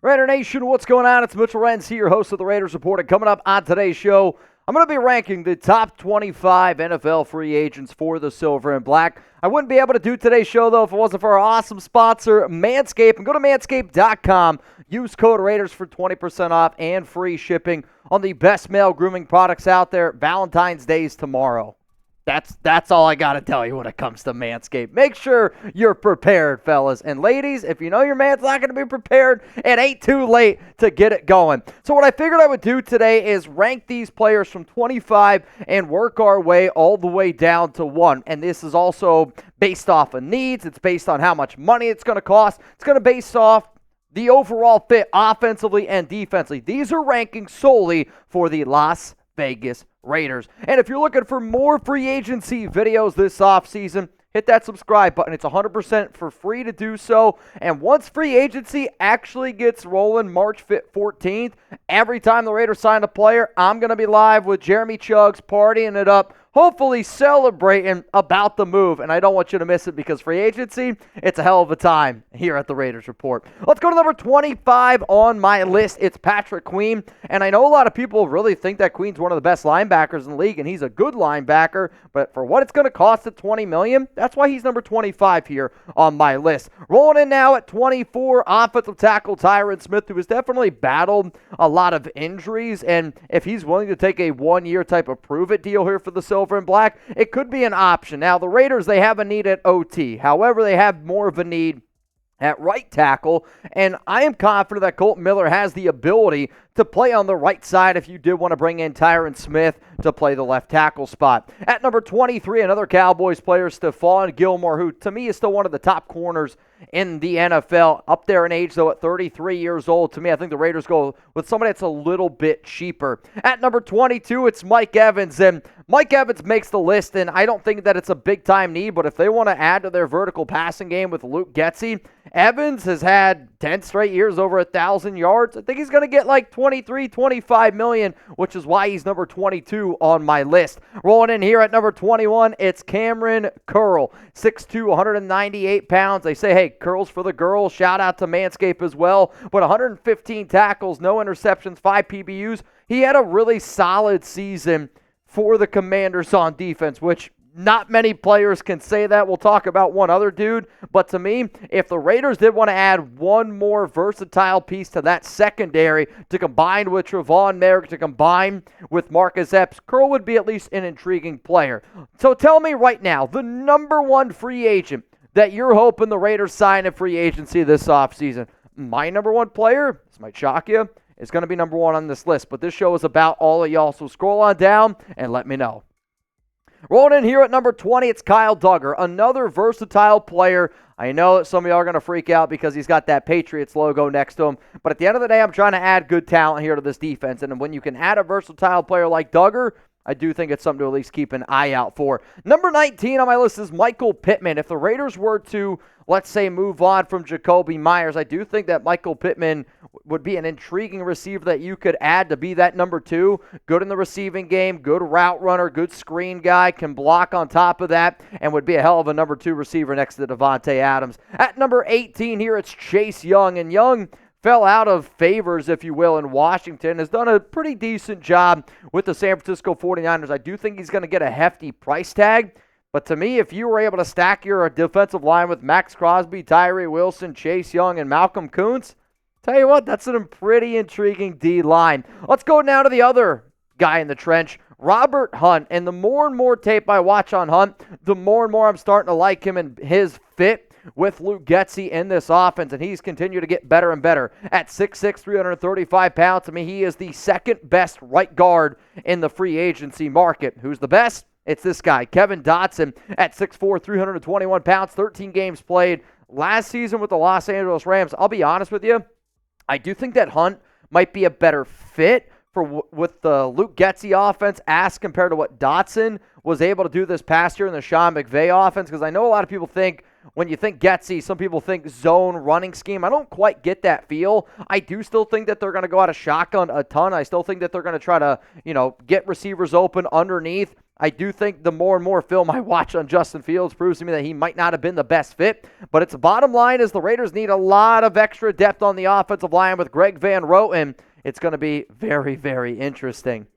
Raider Nation, what's going on? It's Mitchell Renz here, host of the Raiders Report. And coming up on today's show, I'm going to be ranking the top 25 NFL free agents for the Silver and Black. I wouldn't be able to do today's show, though, if it wasn't for our awesome sponsor, Manscape. And go to manscape.com. Use code Raiders for 20% off and free shipping on the best male grooming products out there. Valentine's Day is tomorrow. That's all I got to tell you when it comes to Manscaped. Make sure you're prepared, fellas. And ladies, if you know your man's not going to be prepared, it ain't too late to get it going. So what I figured I would do today is rank these players from 25 and work our way all the way down to 1. And this is also based off of needs. It's based on how much money it's going to cost. It's going to be based off the overall fit offensively and defensively. These are rankings solely for the Las Vegas Raiders. And if you're looking for more free agency videos this offseason, hit that subscribe button. It's 100% for free to do so. And once free agency actually gets rolling March 14th, every time the Raiders sign a player, I'm going to be live with Jeremy Chuggs partying it up, hopefully celebrating about the move. And I don't want you to miss it because free agency, it's a hell of a time here at the Raiders Report. Let's go to number 25 on my list. It's Patrick Queen. And I know a lot of people really think that Queen's one of the best linebackers in the league, and he's a good linebacker. But for what it's going to cost at $20 million, that's why he's number 25 here on my list. Rolling in now at 24, offensive tackle Tyron Smith, who has definitely battled a lot of injuries. And if he's willing to take a one-year type of prove-it deal here for the Silver and Black, it could be an option. Now, the Raiders, they have a need at OT. However, they have more of a need at right tackle, and I am confident that Colton Miller has the ability to play on the right side if you did want to bring in Tyron Smith to play the left tackle spot. At number 23, another Cowboys player, Stephon Gilmore, who to me is still one of the top corners in the NFL. Up there in age, though, at 33 years old. To me, I think the Raiders go with somebody that's a little bit cheaper. At number 22, it's Mike Evans, and Mike Evans makes the list, and I don't think that it's a big-time need, but if they want to add to their vertical passing game with Luke Getsy, Evans has had 10 straight years over 1,000 yards. I think he's going to get like 23, 25 million, which is why he's number 22 on my list. Rolling in here at number 21, it's Kamren Curl, 6'2", 198 pounds. They say, hey, Curl's for the girls. Shout out to Manscape as well. But 115 tackles, no interceptions, 5 PBUs. He had a really solid season for the Commanders on defense, which not many players can say that. We'll talk about one other dude. But to me, if the Raiders did want to add one more versatile piece to that secondary to combine with Trevon Merrick, to combine with Marcus Epps, Curl would be at least an intriguing player. So tell me right now, the number one free agent that you're hoping the Raiders sign in free agency this offseason. My number one player, this might shock you, is going to be number one on this list. But this show is about all of y'all, so scroll on down and let me know. Rolling in here at number 20, it's Kyle Duggar, another versatile player. I know that some of y'all are going to freak out because he's got that Patriots logo next to him. But at the end of the day, I'm trying to add good talent here to this defense. And when you can add a versatile player like Duggar, I do think it's something to at least keep an eye out for. Number 19 on my list is Michael Pittman. If the Raiders were to, let's say, move on from Jacoby Myers, I do think that Michael Pittman would be an intriguing receiver that you could add to be that number 2. Good in the receiving game, good route runner, good screen guy, can block on top of that, and would be a hell of a number 2 receiver next to Devontae Adams. At number 18 here, it's Chase Young, and Young fell out of favors, if you will, in Washington. Has done a pretty decent job with the San Francisco 49ers. I do think he's going to get a hefty price tag. But to me, if you were able to stack your defensive line with Max Crosby, Tyree Wilson, Chase Young, and Malcolm Kuntz, tell you what, that's a pretty intriguing D-line. Let's go now to the other guy in the trench, Robert Hunt. And the more and more tape I watch on Hunt, the more and more I'm starting to like him and his fit with Luke Getsy in this offense, and he's continued to get better and better. At 6'6", 335 pounds, to me, he is the second best right guard in the free agency market. Who's the best? It's this guy, Kevin Dotson, at 6'4", 321 pounds, 13 games played last season with the Los Angeles Rams. I'll be honest with you, I do think that Hunt might be a better fit with the Luke Getsy offense as compared to what Dotson was able to do this past year in the Sean McVay offense, because I know a lot of people think, when you think Getsy, some people think zone running scheme. I don't quite get that feel. I do still think that they're going to go out of shotgun a ton. I still think that they're going to try to, get receivers open underneath. I do think the more and more film I watch on Justin Fields proves to me that he might not have been the best fit. But its bottom line is the Raiders need a lot of extra depth on the offensive line with Greg Van Roten. It's going to be very, very interesting.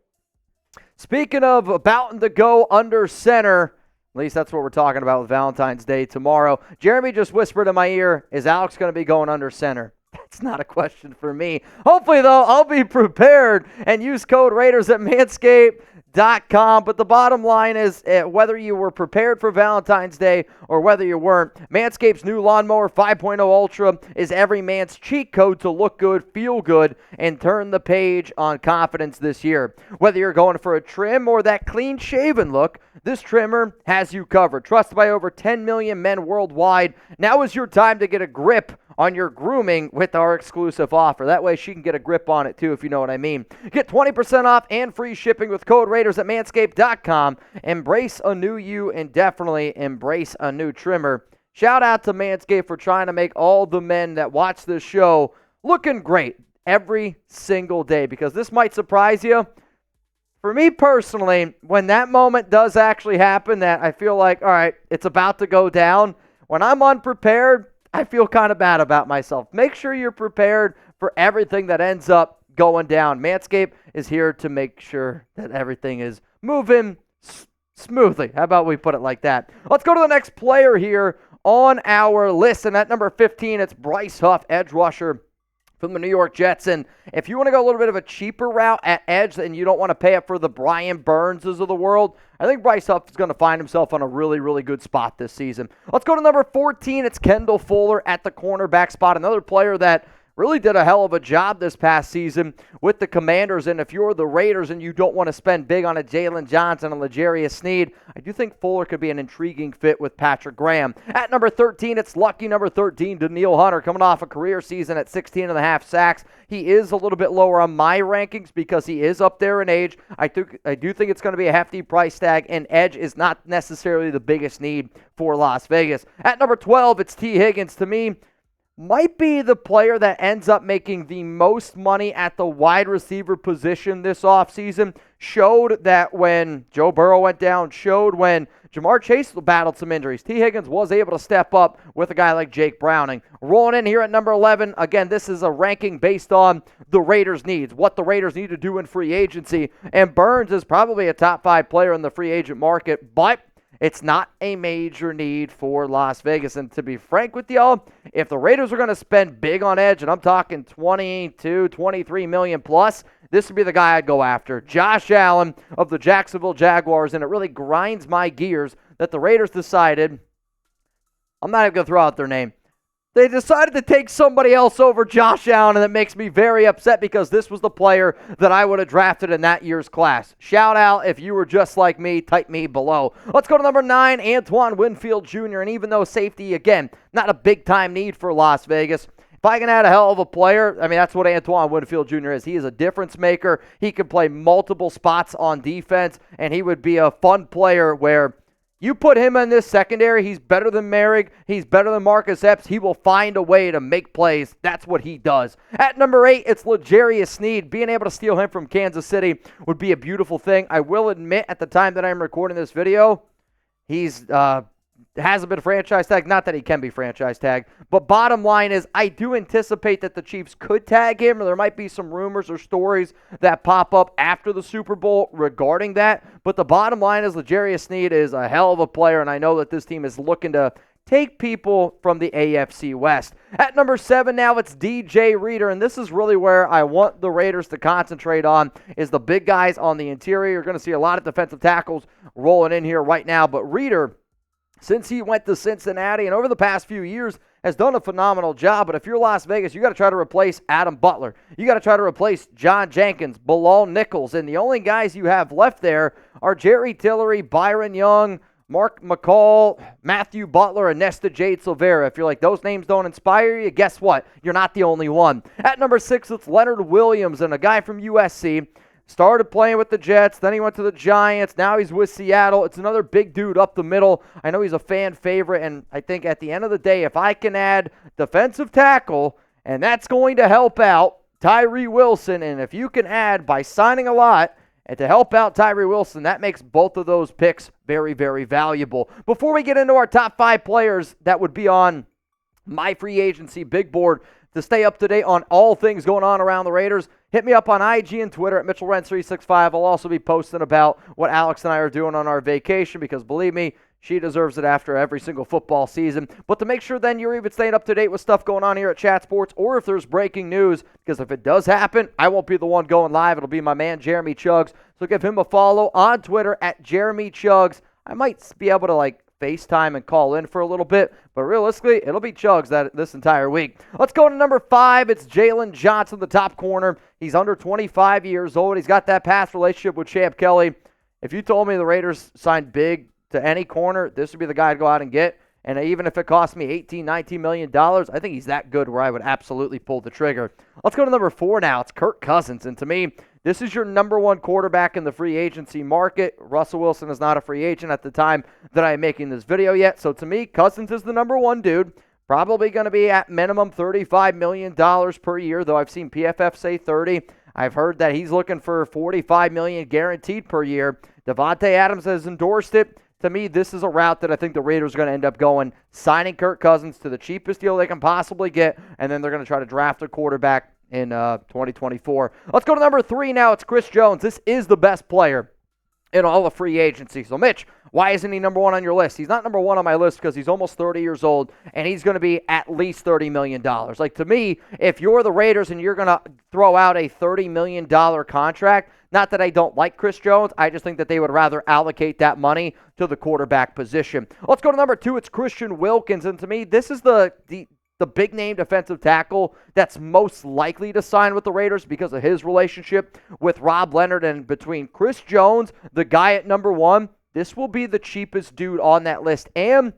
Speaking of about to go under center, at least that's what we're talking about with Valentine's Day tomorrow. Jeremy just whispered in my ear, is Alex going to be going under center? That's not a question for me. Hopefully, though, I'll be prepared and use code Raiders at Manscape.com. But the bottom line is whether you were prepared for Valentine's Day or whether you weren't, Manscaped's new Lawnmower 5.0 Ultra is every man's cheat code to look good, feel good, and turn the page on confidence this year. Whether you're going for a trim or that clean-shaven look, this trimmer has you covered. Trusted by over 10 million men worldwide, now is your time to get a grip on your grooming with our exclusive offer. That way she can get a grip on it too, if you know what I mean. Get 20% off and free shipping with code Raiders at Manscaped.com. Embrace a new you and definitely embrace a new trimmer. Shout out to Manscaped for trying to make all the men that watch this show looking great every single day, because this might surprise you. For me personally, when that moment does actually happen, that I feel like, all right, it's about to go down, when I'm unprepared, I feel kind of bad about myself. Make sure you're prepared for everything that ends up going down. Manscaped is here to make sure that everything is moving smoothly. How about we put it like that? Let's go to the next player here on our list. And at number 15, it's Bryce Huff, edge rusher from the New York Jets. And if you want to go a little bit of a cheaper route at edge and you don't want to pay up for the Brian Burnses of the world, I think Bryce Huff is going to find himself on a really, really good spot this season. Let's go to number 14. It's Kendall Fuller at the cornerback spot. Another player that really did a hell of a job this past season with the Commanders. And if you're the Raiders and you don't want to spend big on a Jalen Johnson and L'Jarius Sneed, I do think Fuller could be an intriguing fit with Patrick Graham. At number 13, it's lucky number 13, Danielle Hunter, coming off a career season at 16.5 sacks. He is a little bit lower on my rankings because he is up there in age. I do think it's going to be a hefty price tag, and edge is not necessarily the biggest need for Las Vegas. At number 12, it's T. Higgins. To me, might be the player that ends up making the most money at the wide receiver position this offseason. Showed that when Joe Burrow went down, showed when Jamar Chase battled some injuries. T. Higgins was able to step up with a guy like Jake Browning. Rolling in here at number 11, again, this is a ranking based on the Raiders' needs, what the Raiders need to do in free agency. And Burns is probably a top 5 player in the free agent market, but it's not a major need for Las Vegas. And to be frank with y'all, if the Raiders are going to spend big on edge, and I'm talking 22, 23 million plus, this would be the guy I'd go after. Josh Allen of the Jacksonville Jaguars. And it really grinds my gears that the Raiders decided, I'm not even going to throw out their name, they decided to take somebody else over Josh Allen, and it makes me very upset because this was the player that I would have drafted in that year's class. Shout out if you were just like me, type me below. Let's go to number 9, Antoine Winfield Jr. And even though safety, again, not a big-time need for Las Vegas, if I can add a hell of a player, I mean, that's what Antoine Winfield Jr. is. He is a difference maker. He can play multiple spots on defense, and he would be a fun player where you put him in this secondary, he's better than Merrick, he's better than Marcus Epps. He will find a way to make plays. That's what he does. At number 8, it's L'Jarius Sneed. Being able to steal him from Kansas City would be a beautiful thing. I will admit, at the time that I'm recording this video, he's hasn't been franchise tagged. Not that he can be franchise tagged. But bottom line is, I do anticipate that the Chiefs could tag him, or there might be some rumors or stories that pop up after the Super Bowl regarding that. But the bottom line is L'Jarius Sneed is a hell of a player, and I know that this team is looking to take people from the AFC West. At number 7 now, it's DJ Reader, and this is really where I want the Raiders to concentrate on, is the big guys on the interior. You're going to see a lot of defensive tackles rolling in here right now, but Reader, since he went to Cincinnati and over the past few years, has done a phenomenal job. But if you're Las Vegas, you got to try to replace Adam Butler. You got to try to replace John Jenkins, Bilal Nichols. And the only guys you have left there are Jerry Tillery, Byron Young, Mark McCall, Matthew Butler, and Nesta Jade Silvera. If you're like, those names don't inspire you, guess what? You're not the only one. At number 6, it's Leonard Williams, and a guy from USC. Started playing with the Jets, then he went to the Giants, now he's with Seattle. It's another big dude up the middle. I know he's a fan favorite, and I think at the end of the day, if I can add defensive tackle, and that's going to help out Tyree Wilson, and if you can add by signing a lot And to help out Tyree Wilson, that makes both of those picks very, very valuable. Before we get into our top 5 players that would be on my free agency big board to stay up to date on all things going on around the Raiders, hit me up on IG and Twitter at Mitchell Renz 365. I'll also be posting about what Alex and I are doing on our vacation because, believe me, she deserves it after every single football season. But to make sure then you're even staying up to date with stuff going on here at Chat Sports, or if there's breaking news, because if it does happen, I won't be the one going live. It'll be my man Jeremy Chuggs. So give him a follow on Twitter at Jeremy Chuggs. I might be able to FaceTime and call in for a little bit, but realistically, it'll be Chuggs this entire week. Let's go to number 5. It's Jalen Johnson, the top corner. He's under 25 years old. He's got that past relationship with Champ Kelly. If you told me the Raiders signed big to any corner, this would be the guy to go out and get. And even if it cost me $18, $19 million, I think he's that good where I would absolutely pull the trigger. Let's go to number 4 now. It's Kirk Cousins. And to me, this is your number 1 quarterback in the free agency market. Russell Wilson is not a free agent at the time that I'm making this video yet. So to me, Cousins is the number 1 dude. Probably going to be at minimum $35 million per year, though I've seen PFF say 30. I've heard that he's looking for $45 million guaranteed per year. Devontae Adams has endorsed it. To me, this is a route that I think the Raiders are going to end up going, signing Kirk Cousins to the cheapest deal they can possibly get, and then they're going to try to draft a quarterback in 2024. Let's go to number 3 now. It's Chris Jones. This is the best player in all of free agency. So, Mitch, why isn't he number 1 on your list? He's not number 1 on my list because he's almost 30 years old, and he's going to be at least $30 million. To me, if you're the Raiders and you're going to throw out a $30 million contract, not that I don't like Chris Jones, I just think that they would rather allocate that money to the quarterback position. Let's go to number 2. It's Christian Wilkins, and to me, this is the big-name defensive tackle that's most likely to sign with the Raiders because of his relationship with Rob Leonard. And between Chris Jones, the guy at number 1, this will be the cheapest dude on that list. And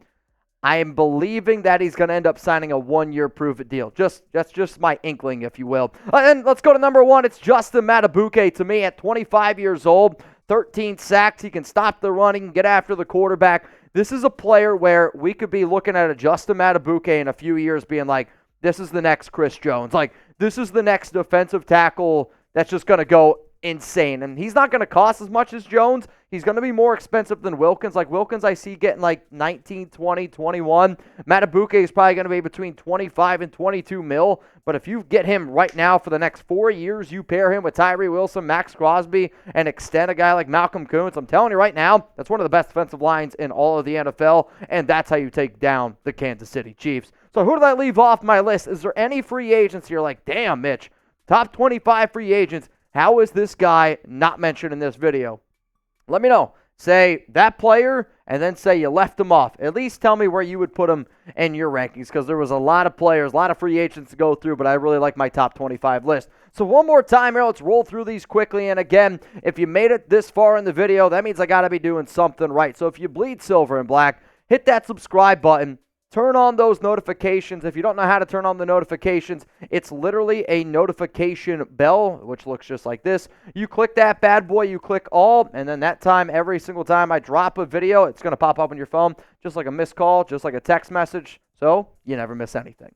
I am believing that he's going to end up signing a 1-year prove-it deal. That's just my inkling, if you will. And let's go to number 1. It's Justin Madubuike. To me, at 25 years old, 13 sacks. He can stop the run. He can get after the quarterback. This is a player where we could be looking at a Justin Madubuike in a few years being like, this is the next Chris Jones. This is the next defensive tackle that's just going to go insane. And he's not going to cost as much as Jones. He's going to be more expensive than Wilkins. Wilkins I see getting 19, 20, 21. Madubuike is probably going to be between 25 and 22 mil. But if you get him right now for the next 4 years, you pair him with Tyree Wilson, Max Crosby, and extend a guy like Malcolm Kuntz, I'm telling you right now, that's one of the best defensive lines in all of the NFL, and that's how you take down the Kansas City Chiefs. So who did I leave off my list? Is there any free agents you're like, damn, Mitch, top 25 free agents, how is this guy not mentioned in this video? Let me know. Say that player, and then say you left him off. At least tell me where you would put him in your rankings, because there was a lot of players, a lot of free agents to go through, but I really like my top 25 list. So one more time here, let's roll through these quickly. And again, if you made it this far in the video, that means I got to be doing something right. So if you bleed silver and black, hit that subscribe button. Turn on those notifications. If you don't know how to turn on the notifications, it's literally a notification bell, which looks just like this. You click that bad boy, you click all, and then that time, every single time I drop a video, it's going to pop up on your phone, just like a missed call, just like a text message, so you never miss anything.